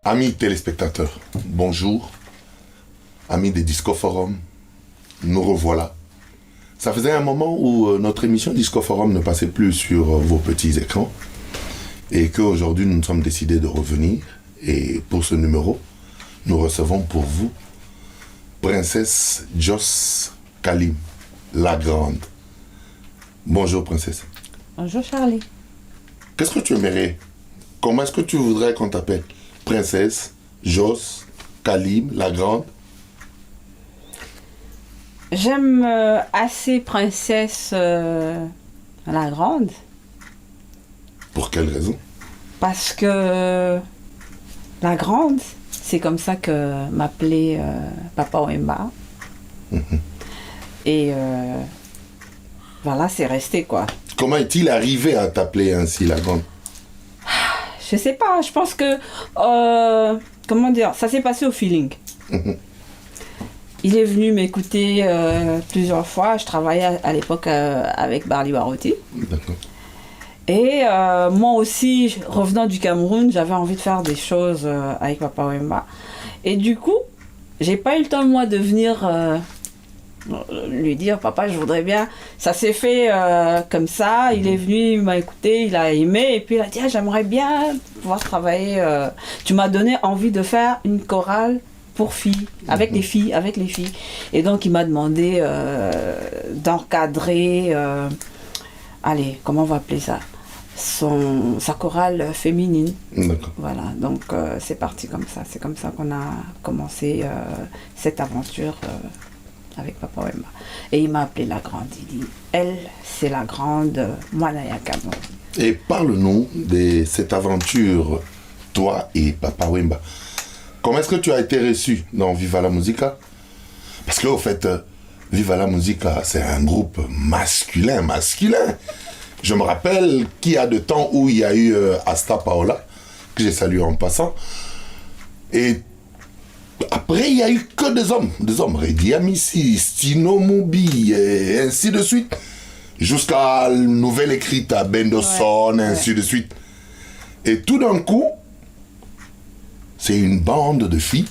Amis téléspectateurs, bonjour. Amis des Disco Forum, nous revoilà. Ça faisait un moment où notre émission Disco Forum ne passait plus sur vos petits écrans et qu'aujourd'hui nous nous sommes décidés de revenir. Et pour ce numéro, nous recevons pour vous Princesse Joss Kalim, la grande. Bonjour Princesse. Bonjour Charlie. Qu'est-ce que tu aimerais? Comment est-ce que tu voudrais qu'on t'appelle? Princesse, Joss, Kalim, la grande? J'aime assez Princesse la grande. Pour quelle raison? Parce que la grande, c'est comme ça que m'appelait Papa Wemba. Et voilà, c'est resté quoi. Comment est-il arrivé à t'appeler ainsi, la grande? Je sais pas, je pense que comment dire, ça s'est passé au feeling. Il est venu m'écouter plusieurs fois. Je travaillais à l'époque avec Barli Barotti. D'accord. Et moi aussi, revenant du Cameroun, j'avais envie de faire des choses avec Papa Wemba. Et du coup, j'ai pas eu le temps moi de venir lui dire papa, je voudrais bien. Ça s'est fait comme ça. Il est venu, il m'a écouté, il a aimé, et puis il a dit ah, j'aimerais bien pouvoir travailler. Tu m'as donné envie de faire une chorale pour filles, avec les filles. Et donc il m'a demandé d'encadrer, allez, comment on va appeler ça, sa chorale féminine. D'accord. Voilà, donc c'est parti comme ça. C'est comme ça qu'on a commencé cette aventure avec Papa Wemba. Et il m'a appelé la grande. Il dit, elle, c'est la grande, moi, Naya Cameroun. Et parle-nous de cette aventure, toi et Papa Wemba. Comment est-ce que tu as été reçu dans Viva la Musica? Parce qu'au fait, Viva la Musica, c'est un groupe masculin. Je me rappelle qu'il y a de temps où il y a eu Asta Paola, que j'ai salué en passant. Et après, il n'y a eu que des hommes. Reddy Amissi, Stino Moubi, et ainsi de suite. Jusqu'à la nouvelle écrite à Bendoson, ainsi de suite. Et tout d'un coup, c'est une bande de filles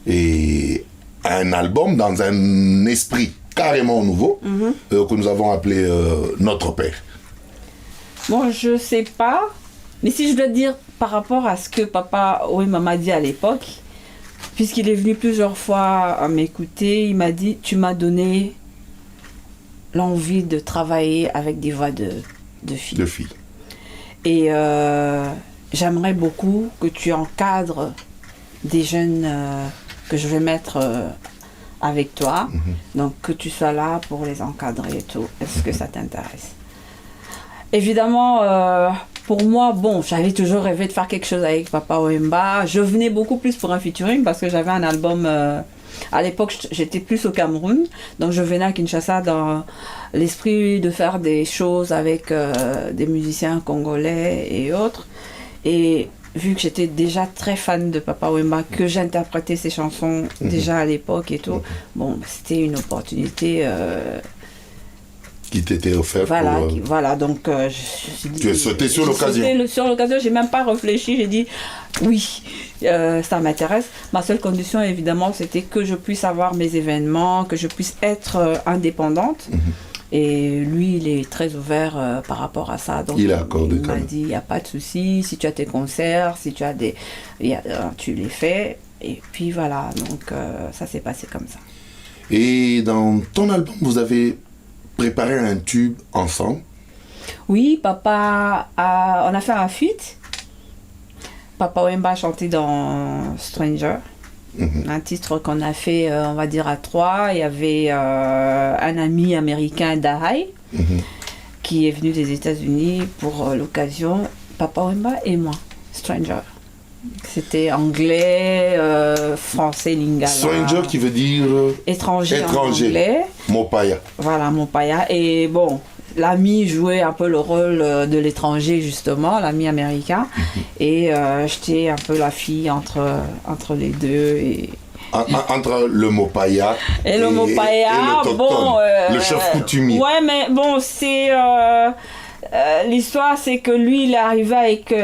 et un album dans un esprit carrément nouveau que nous avons appelé Notre Père. Bon, je sais pas, mais si je dois dire par rapport à ce que Papa Wemba m'a dit à l'époque, puisqu'il est venu plusieurs fois à m'écouter, il m'a dit tu m'as donné l'envie de travailler avec des voix de filles. De filles. Et j'aimerais beaucoup que tu encadres des jeunes que je vais mettre avec toi. Donc que tu sois là pour les encadrer et tout. Est-ce que ça t'intéresse? Évidemment, pour moi, bon, j'avais toujours rêvé de faire quelque chose avec Papa Wemba. Je venais beaucoup plus pour un featuring parce que j'avais un album... à l'époque, j'étais plus au Cameroun. Donc je venais à Kinshasa dans l'esprit de faire des choses avec des musiciens congolais et autres. Et vu que j'étais déjà très fan de Papa Wemba, que j'interprétais ses chansons déjà à l'époque et tout, bon, c'était une opportunité... qui t'était offert. Voilà, pour, voilà, donc tu es sauté sur l'occasion. Sur l'occasion, j'ai même pas réfléchi, j'ai dit oui, ça m'intéresse. Ma seule condition, évidemment, c'était que je puisse avoir mes événements, que je puisse être indépendante. Et lui, il est très ouvert par rapport à ça. Donc, il a accordé. Il m'a dit, il n'y a pas de souci, si tu as tes concerts, si tu as des... tu les fais. Et puis voilà, donc ça s'est passé comme ça. Et dans ton album, vous avez préparé un tube ensemble? Oui, on a fait un feat. Papa Wemba a chanté dans Stranger. Un titre qu'on a fait, on va dire, à 3. Il y avait un ami américain, Dahai, qui est venu des États-Unis pour l'occasion. Papa Wemba et moi, Stranger. C'était anglais, français, lingala. Stranger qui veut dire... étranger. En anglais. Mopaya. Voilà, Mopaya. Et bon, l'ami jouait un peu le rôle de l'étranger, justement, l'ami américain. Et j'étais un peu la fille entre les deux. Et... Entre le Mopaya et le Mopaya, et le bon... le chef coutumier. Ouais, mais bon, c'est... l'histoire, c'est que lui, il est arrivé avec...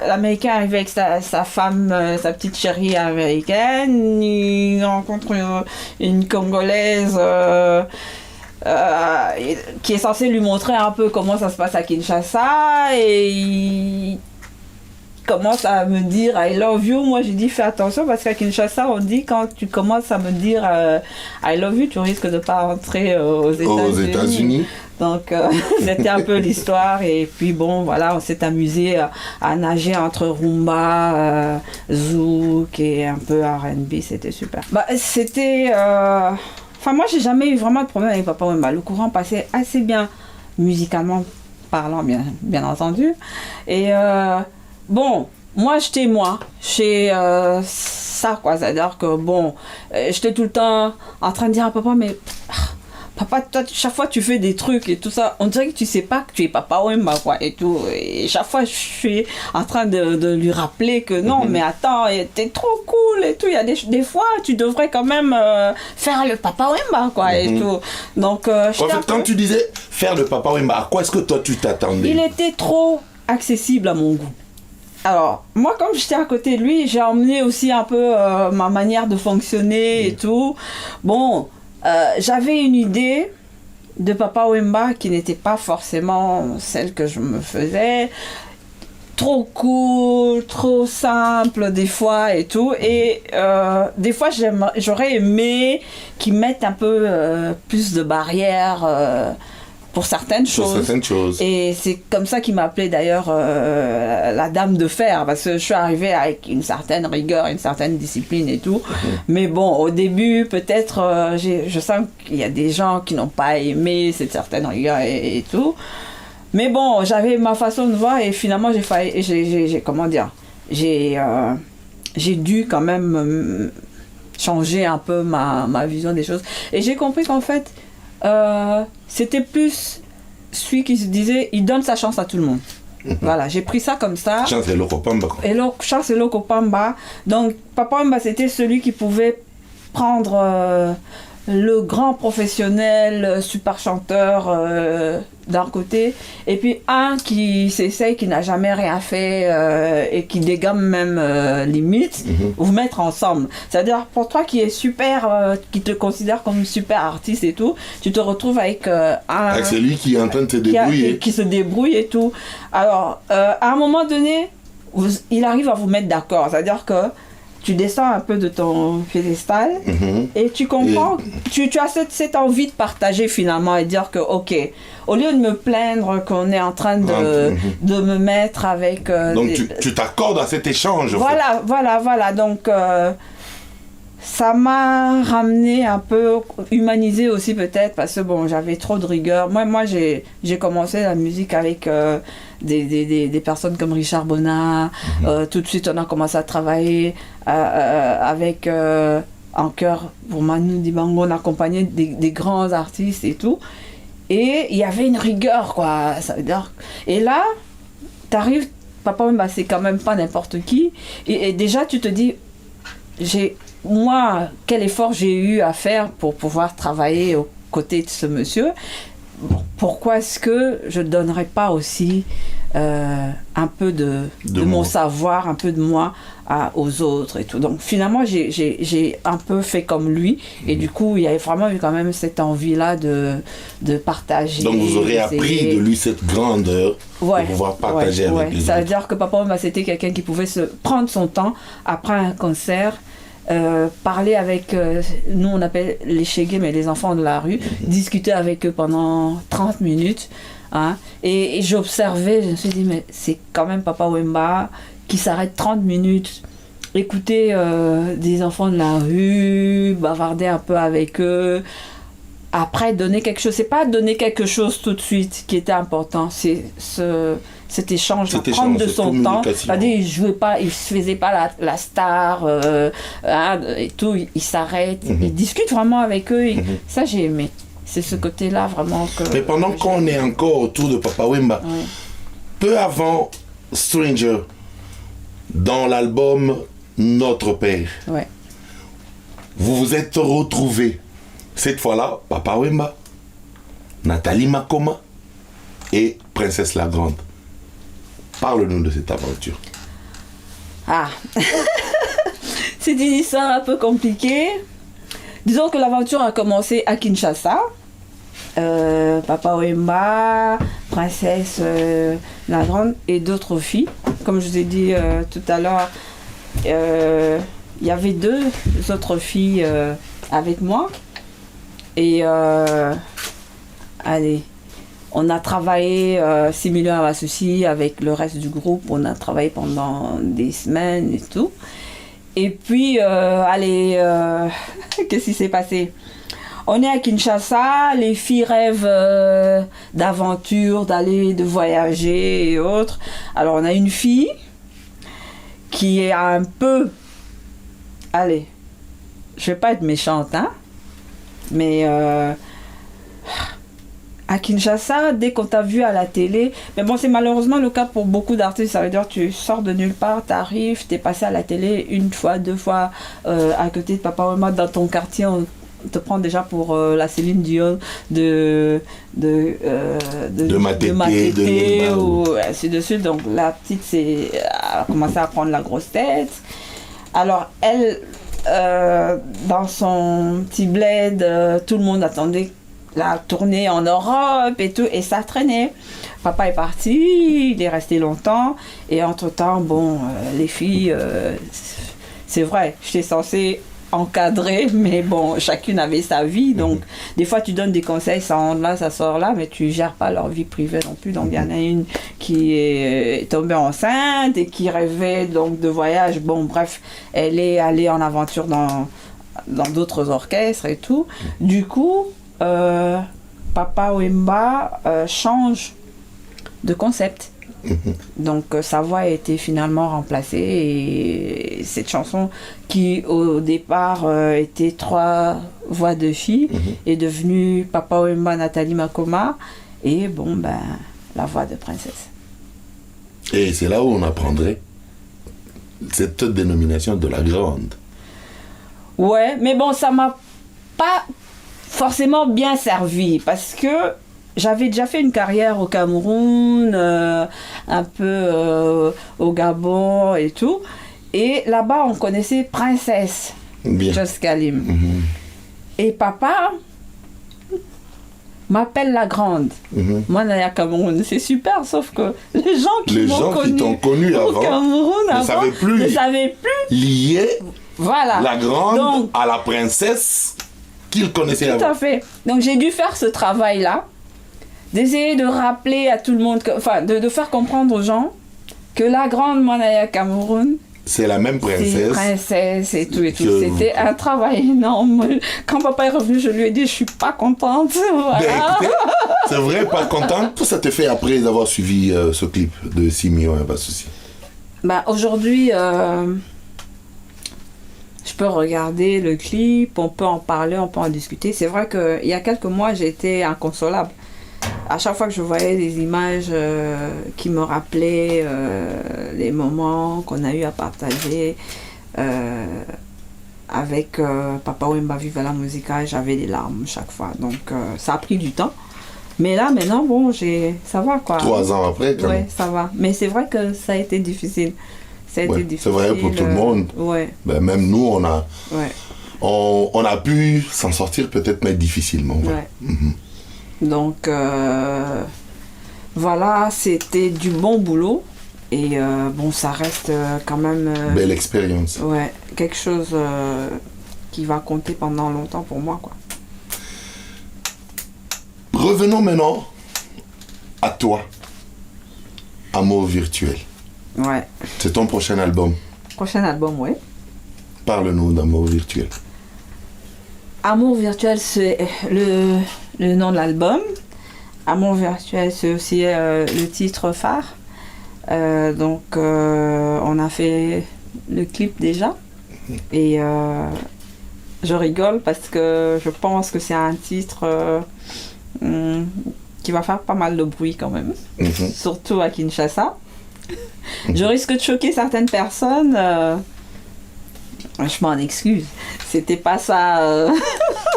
l'Américain est arrivé avec sa femme, sa petite chérie américaine. Il rencontre une Congolaise qui est censée lui montrer un peu comment ça se passe à Kinshasa. Et il commence à me dire I love you. Moi, j'ai dit fais attention parce qu'à Kinshasa, on dit quand tu commences à me dire I love you, tu risques de pas rentrer aux États-Unis. Donc, c'était un peu l'histoire. Et puis, bon, voilà, on s'est amusé à nager entre rumba, zouk et un peu R&B. C'était super. Bah, c'était... Enfin, moi, j'ai jamais eu vraiment de problème avec Papa Wemba. Le courant passait assez bien, musicalement parlant, bien entendu. Et bon, moi, j'étais moi. Chez ça, quoi. C'est-à-dire que, bon, j'étais tout le temps en train de dire à papa, mais... Papa, toi, chaque fois tu fais des trucs et tout ça, on dirait que tu sais pas que tu es Papa Wemba, quoi, et tout. Et chaque fois, je suis en train de lui rappeler que non, mais attends, t'es trop cool et tout. Il y a des fois, tu devrais quand même faire le Papa Wemba, quoi, et tout. Donc, en fait, quand tu disais faire le Papa Wemba, à quoi est-ce que toi tu t'attendais? Il était trop accessible à mon goût. Alors, moi, comme j'étais à côté de lui, j'ai emmené aussi un peu ma manière de fonctionner et tout. Bon. J'avais une idée de Papa Wemba qui n'était pas forcément celle que je me faisais. Trop cool, trop simple des fois et tout. Et des fois, j'aurais aimé qu'ils mettent un peu plus de barrières pour certaines choses. Et c'est comme ça qu'il m'appelait d'ailleurs la dame de fer, parce que je suis arrivée avec une certaine rigueur, une certaine discipline et tout. Mais bon, au début, peut-être, je sens qu'il y a des gens qui n'ont pas aimé cette certaine rigueur et tout. Mais bon, j'avais ma façon de voir et finalement, j'ai dû quand même changer un peu ma vision des choses. Et j'ai compris qu'en fait, c'était plus celui qui se disait il donne sa chance à tout le monde. Voilà, j'ai pris ça comme ça. Chance et Loco Pamba. Chance et Loco Pamba. Donc Papa Wemba, c'était celui qui pouvait prendre le grand professionnel, super chanteur d'un côté, et puis un qui s'essaye, qui n'a jamais rien fait et qui dégomme même limite, vous mettre ensemble. C'est-à-dire pour toi qui est super, qui te considère comme super artiste et tout, tu te retrouves avec avec celui qui est en train de se débrouiller. Qui se débrouille et tout. Alors, à un moment donné, il arrive à vous mettre d'accord. C'est-à-dire que tu descends un peu de ton piédestal et tu comprends, tu as cette envie de partager finalement et dire que ok, au lieu de me plaindre qu'on est en train de me mettre avec... donc tu t'accordes à cet échange. Voilà. Donc ça m'a ramené un peu, humanisé aussi peut-être, parce que bon, j'avais trop de rigueur. Moi j'ai commencé la musique avec des personnes comme Richard Bonnat. Tout de suite, on a commencé à travailler avec en chœur pour Manu Dibango, on accompagnait des grands artistes et tout. Et il y avait une rigueur, quoi. Ça veut dire... Et là, t'arrives, Papa Wemba, c'est quand même pas n'importe qui. Et déjà, tu te dis, moi, quel effort j'ai eu à faire pour pouvoir travailler aux côtés de ce monsieur. Pourquoi est-ce que je ne donnerais pas aussi un peu de mon savoir, un peu de moi aux autres et tout. Donc finalement, j'ai un peu fait comme lui et du coup, il y avait vraiment eu quand même cette envie-là de partager. Donc vous aurez appris de lui cette grandeur pour pouvoir partager avec les autres. Ça veut dire que Papa Wemba, c'était quelqu'un qui pouvait se prendre son temps après un concert, parler avec, nous on appelle les chégués, mais les enfants de la rue, discuter avec eux pendant 30 minutes. Hein, et j'observais, je me suis dit, mais c'est quand même Papa Wemba qui s'arrête 30 minutes, écouter des enfants de la rue, bavarder un peu avec eux, après donner quelque chose. C'est pas donner quelque chose tout de suite qui était important, c'est cet échange, prendre de son temps. C'est-à-dire, il jouait pas, il se faisait pas la star et tout, il s'arrête, il discute vraiment avec eux. Ça, j'ai aimé. C'est ce côté-là vraiment que... Mais pendant qu'on est encore autour de Papa Wemba, peu avant Stranger, dans l'album Notre Père, vous vous êtes retrouvés. Cette fois-là, Papa Wemba, Nathalie Makoma et Princesse la Grande. Parle-nous de cette aventure. Ah, c'est une histoire un peu compliquée. Disons que l'aventure a commencé à Kinshasa. Papa Wemba, Princesse la Grande et d'autres filles. Comme je vous ai dit tout à l'heure, il y avait 2 autres filles avec moi. Et allez, on a travaillé Similien à Souci avec le reste du groupe. On a travaillé pendant des semaines et tout. Et puis, qu'est-ce qui s'est passé? On est à Kinshasa, les filles rêvent d'aventure, de voyager et autres. Alors, on a une fille qui est un peu... Allez, je vais pas être méchante, hein, mais à Kinshasa, dès qu'on t'a vu à la télé, mais bon, c'est malheureusement le cas pour beaucoup d'artistes, ça veut dire que tu sors de nulle part, t'arrives, t'es passé à la télé 1 fois, 2 fois à côté de Papa Wemba dans ton quartier, on te prend déjà pour la Céline Dion de Matété ou ainsi de suite. Donc la petite a commencé à prendre la grosse tête. Alors elle, dans son petit bled, tout le monde attendait la tournée en Europe et tout, et ça traînait. Papa est parti, il est resté longtemps, et entre-temps, bon, les filles, c'est vrai, j'étais censée encadrer, mais bon, chacune avait sa vie, donc des fois tu donnes des conseils, ça rentre là, ça sort là, mais tu gères pas leur vie privée non plus. Donc il y en a une qui est tombée enceinte et qui rêvait donc de voyage. Bon, bref, elle est allée en aventure dans d'autres orchestres et tout. Du coup, Papa Wemba change de concept. Donc sa voix a été finalement remplacée, et cette chanson qui au départ était 3 voix de filles est devenue Papa Wemba Nathalie Makoma, et bon ben la voix de princesse. Et c'est là où on apprendrait cette dénomination de la grande. Ouais, mais bon, ça m'a pas forcément bien servi, parce que j'avais déjà fait une carrière au Cameroun, un peu au Gabon et tout. Et là-bas, on connaissait Princesse Jos Kalim. Et papa m'appelle la grande. Moi, Naya Cameroun, c'est super, sauf que les gens qui t'ont connu avant, au Cameroun ne savaient plus lier la grande à la princesse qu'ils connaissaient avant. Tout à fait. Donc, j'ai dû faire ce travail-là, d'essayer de rappeler à tout le monde, de faire comprendre aux gens que la grande Manaya Cameroun, c'est la même princesse. C'est princesse et tout et tout. C'était un travail énorme. Quand papa est revenu, je lui ai dit, je suis pas contente. Voilà. Ben, écoutez, c'est vrai, pas contente. Tout ça te fait après avoir suivi ce clip de Simio, pas de souci. Bah, aujourd'hui, je peux regarder le clip, on peut en parler, on peut en discuter. C'est vrai qu'il y a quelques mois, j'étais inconsolable. À chaque fois que je voyais des images qui me rappelaient les moments qu'on a eu à partager avec Papa Wemba Viva la Musica, j'avais des larmes chaque fois. Donc ça a pris du temps. Mais là, maintenant, bon, ça va quoi. 3 ans après, quand même. Ouais, ça va. Mais c'est vrai que ça a été difficile. C'est vrai pour tout le monde. Ouais. Ben, même nous, on a pu s'en sortir peut-être, mais difficilement. Ouais. Donc, voilà, c'était du bon boulot. Et bon, ça reste quand même... belle expérience. Ouais, quelque chose qui va compter pendant longtemps pour moi, quoi. Revenons maintenant à toi. Amour virtuel. Ouais. C'est ton prochain album. Prochain album, ouais. Parle-nous d'Amour virtuel. Amour virtuel, c'est le nom de l'album. Amour virtuel, c'est aussi le titre phare. Donc, on a fait le clip déjà. Et je rigole parce que je pense que c'est un titre qui va faire pas mal de bruit quand même. Surtout à Kinshasa. Je risque de choquer certaines personnes. Je m'en excuse. C'était pas ça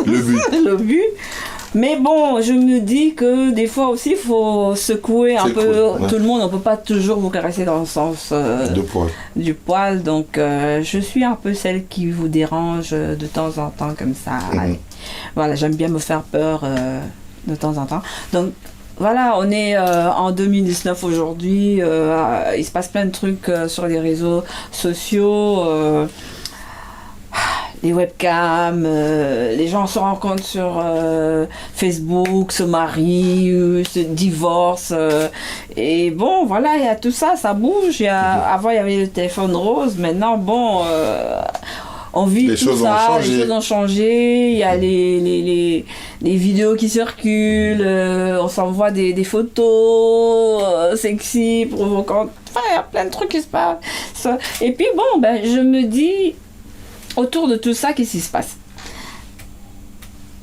le but. Le but. Mais bon, je me dis que des fois aussi, il faut secouer un C'est peu cool, ouais. tout le monde. On ne peut pas toujours vous caresser dans le sens De poil. du poil. Donc, je suis un peu celle qui vous dérange de temps en temps comme ça. Allez. Voilà, j'aime bien me faire peur de temps en temps. Donc, voilà, on est en 2019 aujourd'hui. Il se passe plein de trucs sur les réseaux sociaux. Les webcams, les gens se rencontrent sur Facebook, se marient, se divorcent. Et bon, voilà, il y a tout ça, ça bouge. Avant, il y avait le téléphone rose. Maintenant, bon, on vit Les tout choses ont ça. changé. Les choses ont changé. Il y a les vidéos qui circulent. On s'envoie des photos sexy, provocantes. Enfin, il y a plein de trucs qui se passent. Et puis, bon, ben, je me dis... Autour de tout ça, qu'est-ce qui se passe?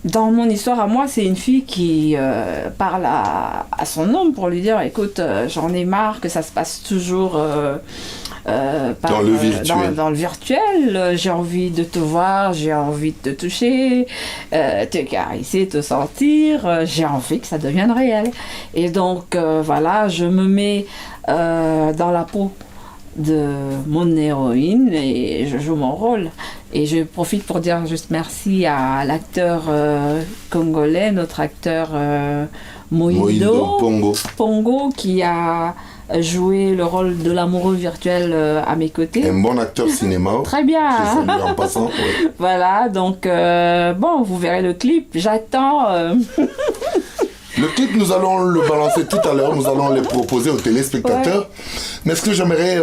Dans mon histoire à moi, c'est une fille qui parle à son homme pour lui dire, écoute, j'en ai marre que ça se passe toujours Dans le virtuel. Dans le virtuel. J'ai envie de te voir, j'ai envie de te toucher, te caresser, te sentir. J'ai envie que ça devienne réel. Et donc, voilà, je me mets dans la peau de mon héroïne et je joue mon rôle. Et je profite pour dire juste merci à l'acteur congolais, notre acteur Moïdo Pongo, qui a joué le rôle de l'amoureux virtuel à mes côtés. Un bon acteur cinéma. Très bien. Je salue en passant. Ouais. Voilà, donc bon, vous verrez le clip. J'attends. Le clip, nous allons le balancer tout à l'heure. Nous allons le proposer aux téléspectateurs. Ouais. Mais ce que j'aimerais,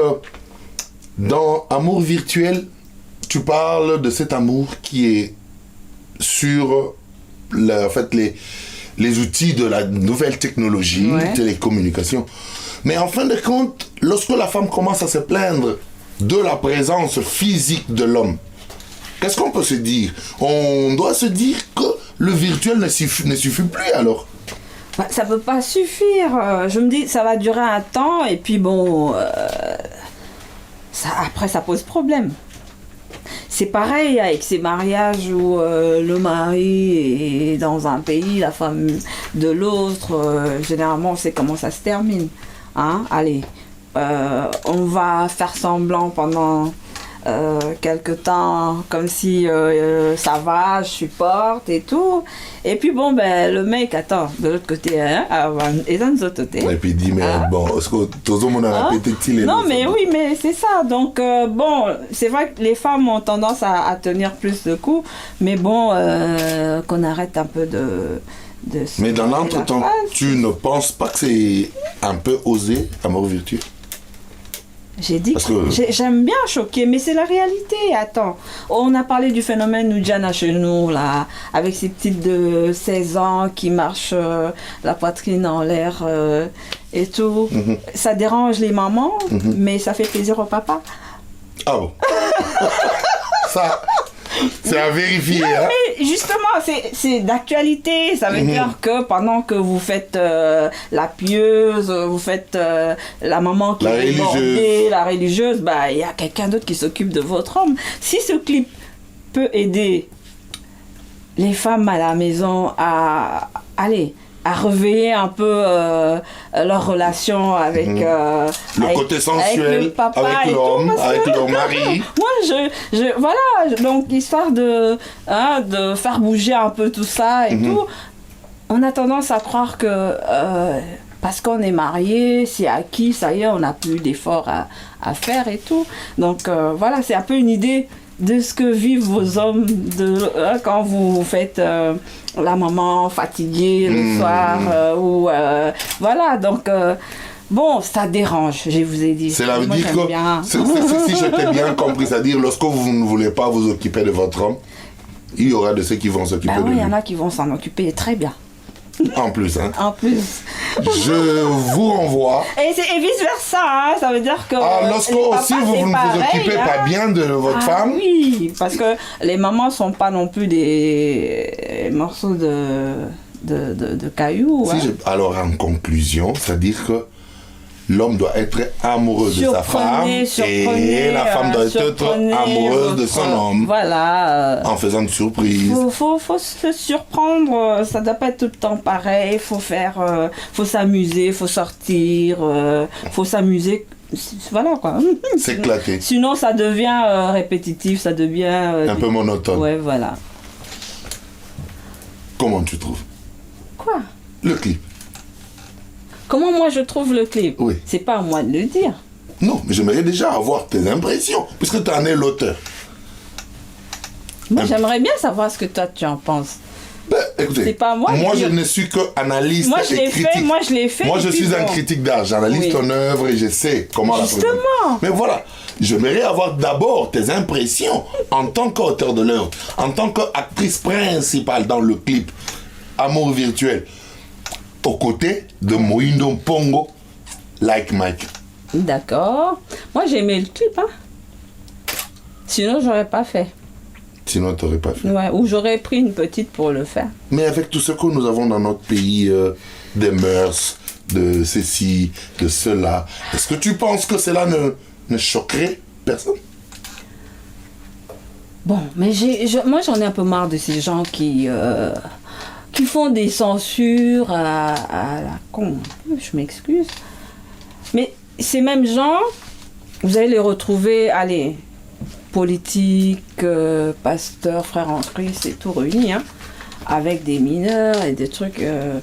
dans Amour virtuel, tu parles de cet amour qui est sur en fait, les outils de la nouvelle technologie, Ouais. télécommunication. Mais en fin de compte, lorsque la femme commence à se plaindre de la présence physique de l'homme, qu'est-ce qu'on peut se dire? On doit se dire que le virtuel ne suffit plus alors. Bah, ça peut pas suffire. Je me dis, ça va durer un temps et puis bon, après ça pose problème. C'est pareil avec ces mariages où le mari est dans un pays, la femme de l'autre. Généralement, on sait comment ça se termine. Hein? Allez, on va faire semblant pendant quelque temps, comme si ça va, je supporte et tout. Et puis bon, ben le mec, attends, de l'autre côté, hein, et d'un autre côté. Et puis il dit, mais bon, est-ce que tout le monde a répété qu'il est Non, mais oui, mais c'est ça. Donc, bon, c'est vrai que les femmes ont tendance à tenir plus de coups, mais bon, qu'on arrête un peu de mais dans l'entretemps, tu ne penses pas que c'est un peu osé, Amour virtuel? J'ai dit que j'aime bien choquer, mais c'est la réalité. Attends, on a parlé du phénomène Nujana chez nous, là, avec ces petites de 16 ans qui marchent la poitrine en l'air et tout. Mm-hmm. Ça dérange les mamans, mais ça fait plaisir au papa. Ah bon? Ça, c'est à vérifier. Hein? Mais justement, c'est d'actualité. Ça veut dire que pendant que vous faites la pieuse, vous faites la maman qui est débordée, la religieuse, bah, il y a quelqu'un d'autre qui s'occupe de votre homme. Si ce clip peut aider les femmes à la maison à réveiller un peu leur relation avec le côté sensuel, avec le papa avec l'homme, avec leur mari. Moi, voilà, donc histoire de faire bouger un peu tout ça et tout, on a tendance à croire que parce qu'on est marié, c'est acquis, ça y est, on n'a plus d'efforts à faire et tout. Donc voilà, c'est un peu une idée de ce que vivent vos hommes quand vous faites la maman fatiguée le soir ou voilà, donc bon, ça dérange, je vous ai dit. Cela veut dire que si j'étais bien compris, c'est-à-dire lorsque vous ne voulez pas vous occuper de votre homme, il y aura de ceux qui vont s'occuper de lui. Il y en a qui vont s'en occuper très bien. En plus, hein. En plus. Je vous renvoie. Et vice versa, hein, ça veut dire que. Lorsque aussi vous ne vous occupez pas bien de votre femme. Oui, parce que les mamans sont pas non plus des morceaux de cailloux. Alors en conclusion, c'est-à-dire que l'homme doit être amoureux de sa femme et la femme doit être amoureuse de son homme. Voilà. En faisant une surprise. Faut se surprendre, ça doit pas être tout le temps pareil, faut s'amuser, faut sortir, faut s'amuser. Voilà quoi. S'éclater. Sinon ça devient répétitif, ça devient... un peu monotone. Ouais, voilà. Comment tu trouves Quoi? le clip? Comment moi je trouve le clip? Oui. C'est pas à moi de le dire. Non, mais j'aimerais déjà avoir tes impressions, puisque tu en es l'auteur. Moi j'aimerais bien savoir ce que toi tu en penses. Ben, écoutez, C'est pas moi je qui- ne suis que analyste Moi et critique. je l'ai fait. Moi, je et puis suis un bon. critique d'art. J'analyse Oui. ton œuvre et je sais comment la présenter. Justement. Mais voilà, j'aimerais avoir d'abord tes impressions en tant qu'auteur de l'œuvre, en tant qu'actrice principale dans le clip Amour virtuel, aux côtés de Moindo Pongo, Like Mike. D'accord. Moi j'ai aimé le clip, hein. Sinon j'aurais pas fait. Sinon, tu n'aurais pas fait. Ouais, ou j'aurais pris une petite pour le faire. Mais avec tout ce que nous avons dans notre pays, des mœurs, de ceci, de cela, est-ce que tu penses que cela ne choquerait personne? Bon, mais moi j'en ai un peu marre de ces gens qui font des censures à la con. Je m'excuse. Mais ces mêmes gens, vous allez les retrouver, allez, politiques, pasteurs, frères en Christ et tout réunis, hein, avec des mineurs et des trucs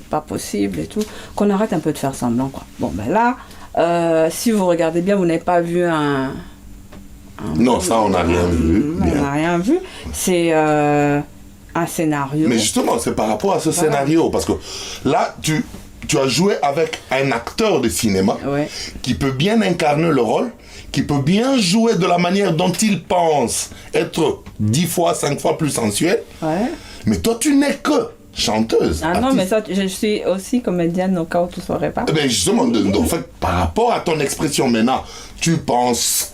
pas possibles et tout, qu'on arrête un peu de faire semblant, quoi. Bon, ben là, si vous regardez bien, vous n'avez pas vu un Non, ça, on n'a rien vu. on Bien. n'a rien vu. C'est un scénario. Mais justement, c'est par rapport à ce Voilà. scénario, parce que là, tu as joué avec un acteur de cinéma Ouais. qui peut bien incarner le rôle, qui peut bien jouer de la manière dont il pense être 10 fois, 5 fois plus sensuel. Ouais. Mais toi, tu n'es que chanteuse. Ah non, artiste. mais ça, je suis aussi comédienne au cas où tu ne saurais pas. Eh ben justement, en fait, par rapport à ton expression maintenant, tu penses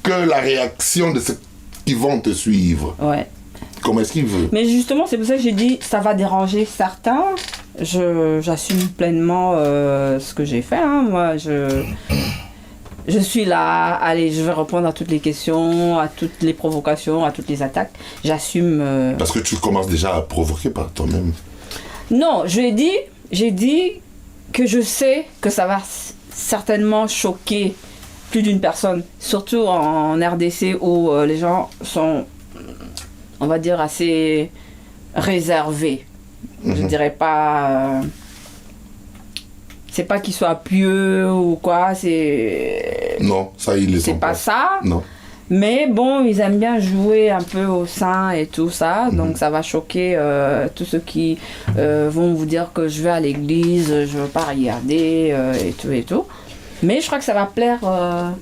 que la réaction de ceux qui vont te suivre, Ouais. comment est-ce qu'ils veulent? Mais justement, c'est pour ça que j'ai dit, ça va déranger certains. J'assume pleinement ce que j'ai fait. Hein. Moi, je suis là, allez, je vais répondre à toutes les questions, à toutes les provocations, à toutes les attaques. J'assume. Parce que tu commences déjà à provoquer par toi-même. Non, j'ai dit que je sais que ça va certainement choquer plus d'une personne, surtout en RDC où les gens sont, on va dire, assez réservés. Je dirais pas. C'est pas qu'ils soient pieux ou quoi, c'est Non, ça, ils les c'est ont pas ça. Non. Mais bon, ils aiment bien jouer un peu au sein et tout ça, donc ça va choquer tous ceux qui vont vous dire que je vais à l'église, je veux pas regarder et tout et tout. Mais je crois que ça va plaire À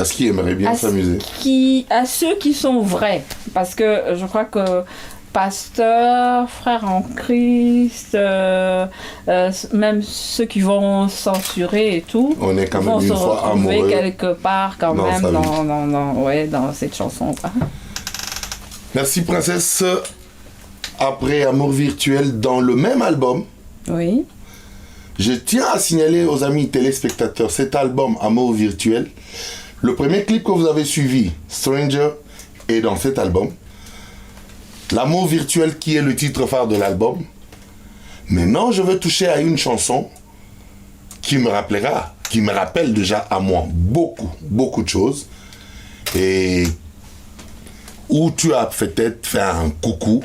ce qui aimerait bien s'amuser. à ceux qui sont vrais, parce que je crois que pasteurs, frères en Christ, même ceux qui vont censurer et tout, On est quand vont même se une fois retrouver amoureux. quelque part quand dans même sa vie. dans cette chanson. Quoi. Merci, princesse. Après Amour virtuel, dans le même album, Oui. je tiens à signaler aux amis téléspectateurs cet album Amour virtuel. Le premier clip que vous avez suivi, Stranger, est dans cet album. L'amour virtuel qui est le titre phare de l'album. Maintenant, je veux toucher à une chanson qui me rappelle déjà à moi beaucoup de choses. Et où tu as peut-être fait un coucou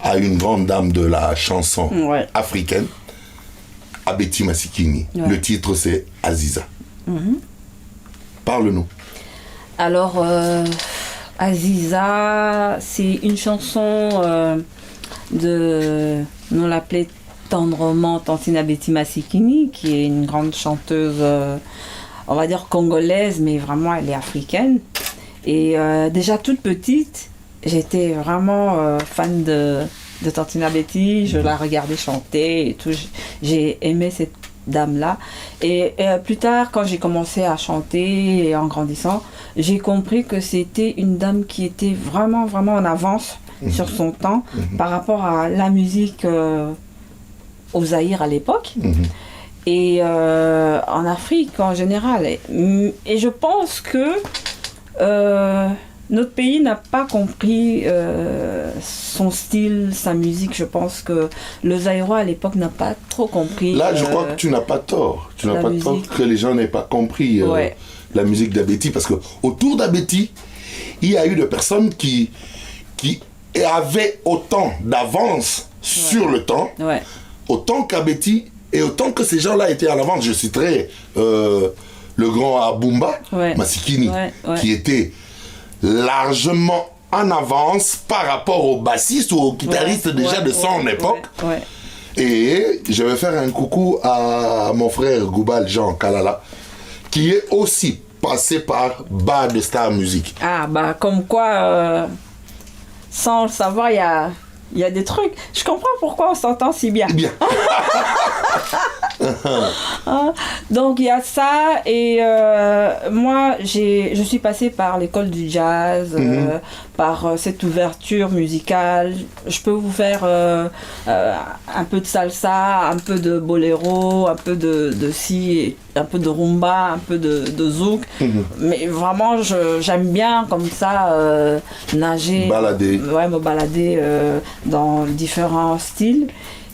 à une grande dame de la chanson Ouais. africaine, Abeti Masikini. Ouais. Le titre, c'est Aziza. Parle-nous. Alors, Aziza, c'est une chanson on l'appelait tendrement Tantine Abeti Masikini, qui est une grande chanteuse, on va dire congolaise, mais vraiment elle est africaine. Et déjà toute petite, j'étais vraiment fan de Tantine Abeti, je la regardais chanter et tout, j'ai aimé cette dame-là. Et plus tard, quand j'ai commencé à chanter et en grandissant, j'ai compris que c'était une dame qui était vraiment en avance sur son temps par rapport à la musique au Zaïre à l'époque. et en Afrique en général. Et je pense que notre pays n'a pas compris son style, sa musique. Je pense que le Zaïrois à l'époque n'a pas trop compris. Là, je crois que tu n'as pas tort. Tu n'as pas tort que les gens n'aient pas compris la musique d'Abeti. Parce que autour d'Abeti, il y a eu des personnes qui avaient autant d'avance sur le temps, autant qu'Abeti, et autant que ces gens-là étaient à l'avance. Je citerai le grand Abumba Masikini, qui était largement en avance par rapport aux bassistes ou aux guitaristes de son époque. Et je vais faire un coucou à mon frère Goubal Jean Kalala, qui est aussi passé par Bas de Star Music. Ah, bah, comme quoi, sans le savoir, il y a des trucs. Je comprends pourquoi on s'entend si bien. Donc il y a ça, et moi je suis passée par l'école du jazz, par cette ouverture musicale. Je peux vous faire un peu de salsa, un peu de boléro, un peu de si, un peu de rumba, un peu de zouk, mais vraiment j'aime bien comme ça nager, me balader dans différents styles.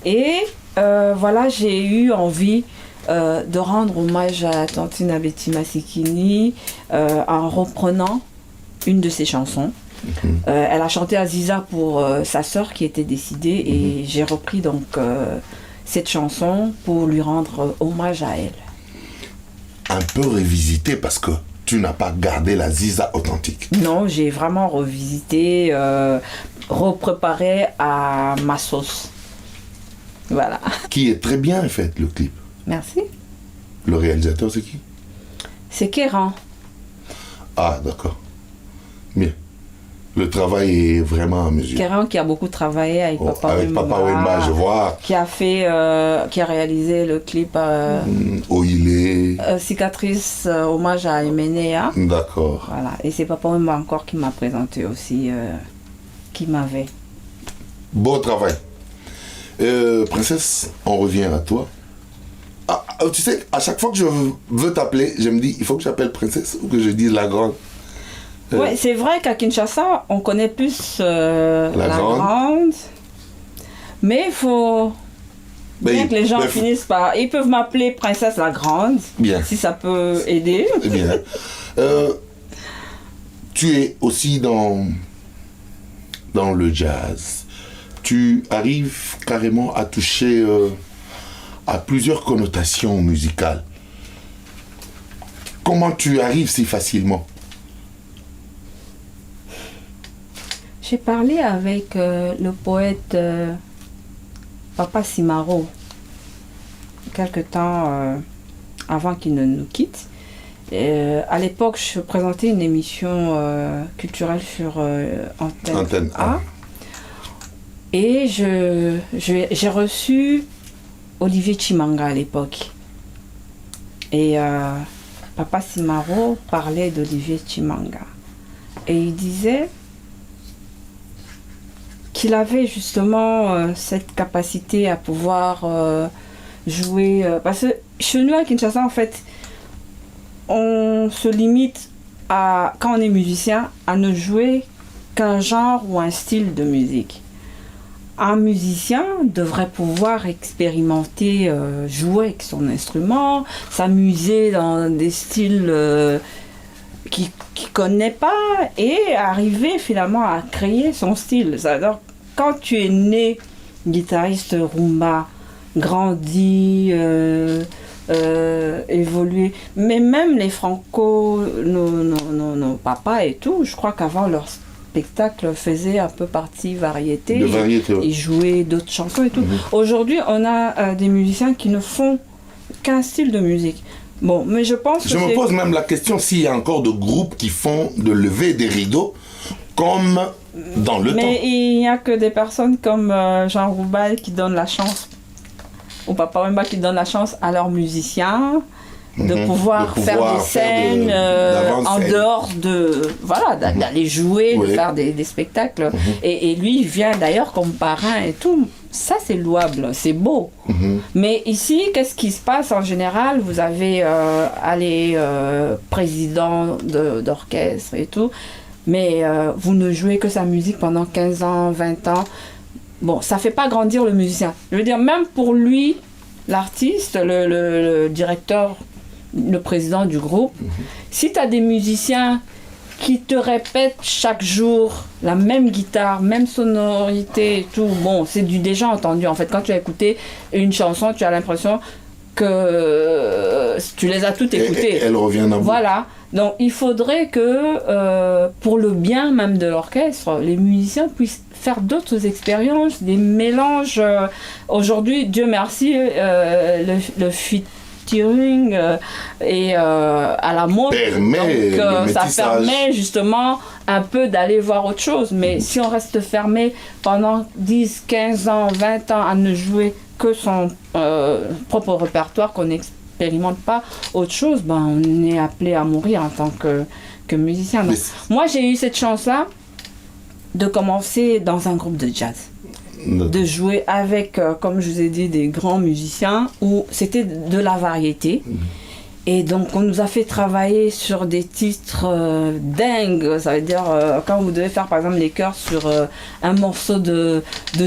Et voilà, j'ai eu envie de rendre hommage à Tantine Abeti Masikini en reprenant une de ses chansons. Elle a chanté Aziza pour sa sœur qui était décédée, et j'ai repris donc cette chanson pour lui rendre hommage à elle. Un peu revisité parce que tu n'as pas gardé la Ziza authentique. Non, j'ai vraiment revisité, repréparé à ma sauce. Voilà. Qui est très bien fait, le clip. Merci. Le réalisateur, c'est qui? C'est Kéran. Ah, d'accord. Bien. Le travail est vraiment à mesure. Kéran qui a beaucoup travaillé avec Papa Wemba. Avec Papa Wemba, je vois. Qui a réalisé le clip Oilé. Cicatrice, hommage à Emenea. D'accord. Voilà. Et c'est Papa Wemba encore qui m'a présenté aussi, qui m'avait. Beau travail. Princesse, on revient à toi. Ah, tu sais, à chaque fois que je veux t'appeler, je me dis, il faut que j'appelle Princesse ou que je dise la grande. Ouais, c'est vrai qu'à Kinshasa, on connaît plus la grande. Mais il faut bien que les gens finissent par... Ils peuvent m'appeler Princesse la Grande, si ça peut aider. Bien. Tu es aussi dans le jazz. Tu arrives carrément à toucher à plusieurs connotations musicales. Comment tu arrives si facilement? J'ai parlé avec le poète Papa Simaro quelque temps avant qu'il ne nous quitte. À l'époque, je présentais une émission culturelle sur Antenne A. Et j'ai reçu Olivier Chimanga à l'époque. Et Papa Simaro parlait d'Olivier Chimanga. Et il disait qu'il avait justement cette capacité à pouvoir jouer. Parce que chez nous à Kinshasa, en fait, on se limite à, quand on est musicien, à ne jouer qu'un genre ou un style de musique. Un musicien devrait pouvoir expérimenter, jouer avec son instrument, s'amuser dans des styles qu'il ne connaît pas et arriver finalement à créer son style. Alors, quand tu es né guitariste rumba, grandi, évolué, mais même les Franco, nos papas et tout, je crois qu'avant leur spectacle faisait un peu partie variété. De variété, ils jouaient d'autres chansons et tout. Aujourd'hui, on a des musiciens qui ne font qu'un style de musique. Bon, mais je pense que je me pose même la question s'il y a encore de groupes qui font de lever des rideaux comme dans le temps. Mais il n'y a que des personnes comme Jean Roubal qui donnent la chance, ou Papa Wemba qui donnent la chance à leurs musiciens. de pouvoir faire des scènes en dehors de... Voilà, d'aller jouer, de faire des spectacles. Et lui, il vient d'ailleurs comme parrain et tout. Ça, c'est louable, c'est beau. Mais ici, qu'est-ce qui se passe en général? Vous avez président d'orchestre et tout, mais vous ne jouez que sa musique pendant 15 ans, 20 ans. Bon, ça fait pas grandir le musicien. Je veux dire, même pour lui, l'artiste, le directeur, le président du groupe, si tu as des musiciens qui te répètent chaque jour la même guitare, même sonorité et tout, bon, c'est du déjà entendu. En fait, quand tu as écouté une chanson, tu as l'impression que tu les as toutes écoutées. Et elle revient à vous. Voilà. Donc, il faudrait que, pour le bien même de l'orchestre, les musiciens puissent faire d'autres expériences, des mélanges. Aujourd'hui, Dieu merci, le featuring est à la mode. Donc, ça permet justement un peu d'aller voir autre chose. Mais si on reste fermé pendant 10, 15 ans, 20 ans à ne jouer que son propre répertoire, qu'on n'expérimente pas autre chose, ben, on est appelé à mourir en tant que musicien. Donc, moi, j'ai eu cette chance-là de commencer dans un groupe de jazz. De jouer avec, comme je vous ai dit, des grands musiciens où c'était de la variété. Et donc, on nous a fait travailler sur des titres dingues. Ça veut dire, quand vous devez faire, par exemple, les chœurs sur un morceau de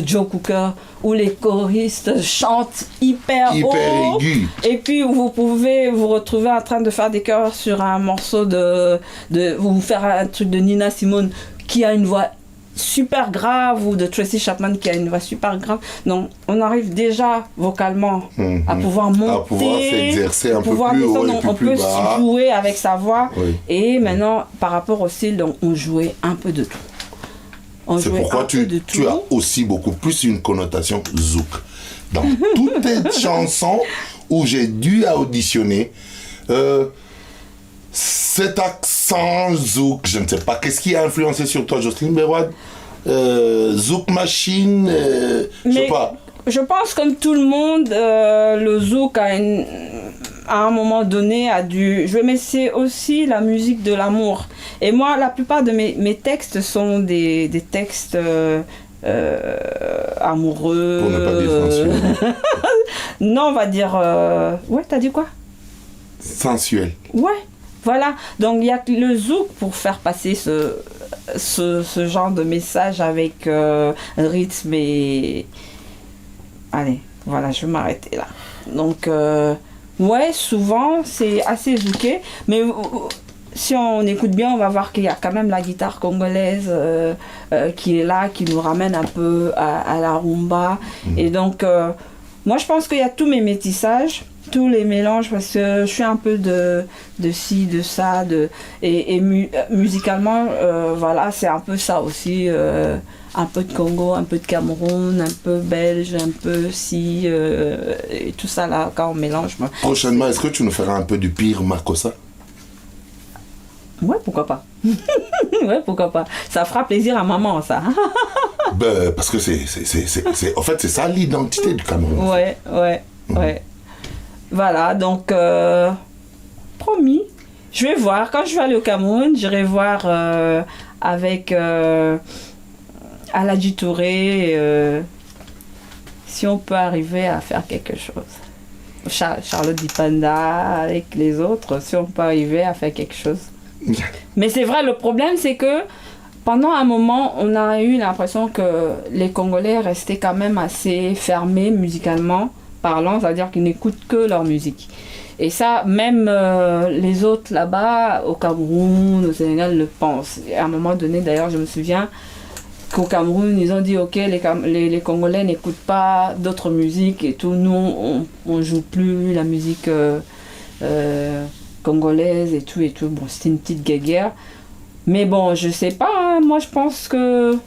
Joe Cooker, où les choristes chantent hyper haut. Aigu. Et puis, vous pouvez vous retrouver en train de faire des chœurs sur un morceau vous faire un truc de Nina Simone qui a une voix super grave, ou de Tracy Chapman qui a une voix super grave. Donc on arrive déjà vocalement à pouvoir monter, à pouvoir s'exercer un peu plus haut et on plus peut bas. jouer avec sa voix. Et maintenant, par rapport au style, donc, on jouait un peu de tout. C'est pourquoi tu as aussi beaucoup plus une connotation zouk. Dans toutes tes chansons où j'ai dû auditionner, cet accent zouk, je ne sais pas, qu'est-ce qui a influencé sur toi, Jocelyne Berwad? Zouk machine, je sais pas. Je pense comme tout le monde, le zouk à un moment donné a dû... Mais c'est aussi la musique de l'amour. Et moi, la plupart de mes textes sont des textes amoureux. Pour ne pas dire sensuel. Non, on va dire... Ouais, t'as dit quoi? Sensuel. Ouais. Voilà, donc il y a le zouk pour faire passer ce genre de message avec rythme et... Allez, voilà, je vais m'arrêter là. Donc, ouais, souvent, c'est assez zouké, mais si on écoute bien, on va voir qu'il y a quand même la guitare congolaise qui est là, qui nous ramène un peu à la rumba. Et donc, moi, je pense qu'il y a tous mes métissages, tous les mélanges, parce que je suis un peu de ci, de ça, et musicalement, voilà, c'est un peu ça aussi, un peu de Congo, un peu de Cameroun, un peu belge, un peu ci, et tout ça là, quand on mélange. Prochainement, est-ce que tu nous feras un peu du pire Makossa? Ouais, pourquoi pas. Ouais, pourquoi pas. Ça fera plaisir à maman, ça. Ben, parce que en fait, c'est ça l'identité du Cameroun. Ouais. Voilà, donc, promis, je vais voir. Quand je vais aller au Cameroun, j'irai voir avec Aladji Touré si on peut arriver à faire quelque chose. Charlotte Dipanda, avec les autres, si on peut arriver à faire quelque chose. Mais c'est vrai, le problème, c'est que pendant un moment, on a eu l'impression que les Congolais restaient quand même assez fermés musicalement parlant, c'est-à-dire qu'ils n'écoutent que leur musique. Et ça, même les autres là-bas, au Cameroun, au Sénégal, le pensent. Et à un moment donné, d'ailleurs, je me souviens qu'au Cameroun, ils ont dit, ok, les Congolais n'écoutent pas d'autres musiques et tout. Nous, on joue plus la musique congolaise et tout. Bon, c'était une petite guéguerre. Mais bon, je sais pas, hein. Moi je pense que...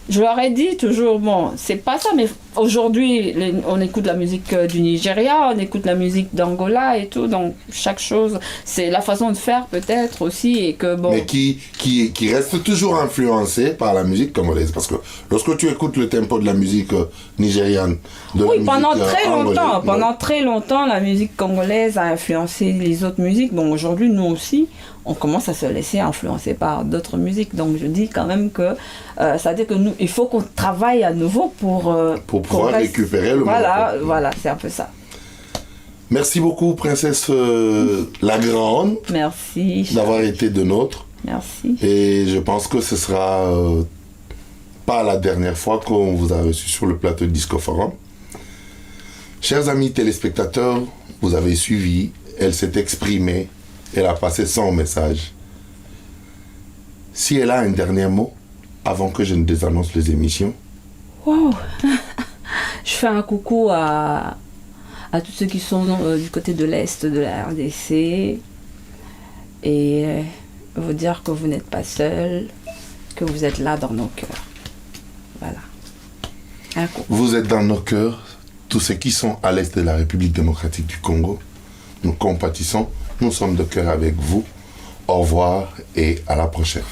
Je leur ai dit toujours, bon, c'est pas ça, mais aujourd'hui, on écoute la musique du Nigeria, on écoute la musique d'Angola et tout, donc chaque chose, c'est la façon de faire peut-être aussi, et que bon... Mais qui reste toujours influencé par la musique congolaise, parce que lorsque tu écoutes le tempo de la musique nigériane, oui, pendant très longtemps, la musique congolaise a influencé les autres musiques. Bon, aujourd'hui, nous aussi, on commence à se laisser influencer par d'autres musiques. Donc, je dis quand même que ça veut dire que nous, il faut qu'on travaille à nouveau pour pouvoir récupérer le monde. Voilà, c'est un peu ça. Merci beaucoup, Princesse la Grande. Merci. D'avoir été de nôtre. Merci. Et je pense que ce sera pas la dernière fois qu'on vous a reçu sur le plateau de Disco Forum. Chers amis téléspectateurs, vous avez suivi, elle s'est exprimée, elle a passé son message. Si elle a un dernier mot, avant que je ne désannonce les émissions. Wow. Je fais un coucou à tous ceux qui sont du côté de l'Est de la RDC et vous dire que vous n'êtes pas seuls, que vous êtes là dans nos cœurs. Voilà. Un coucou. Vous êtes dans nos cœurs. Tous ceux qui sont à l'est de la République démocratique du Congo, nous compatissons, nous sommes de cœur avec vous. Au revoir et à la prochaine.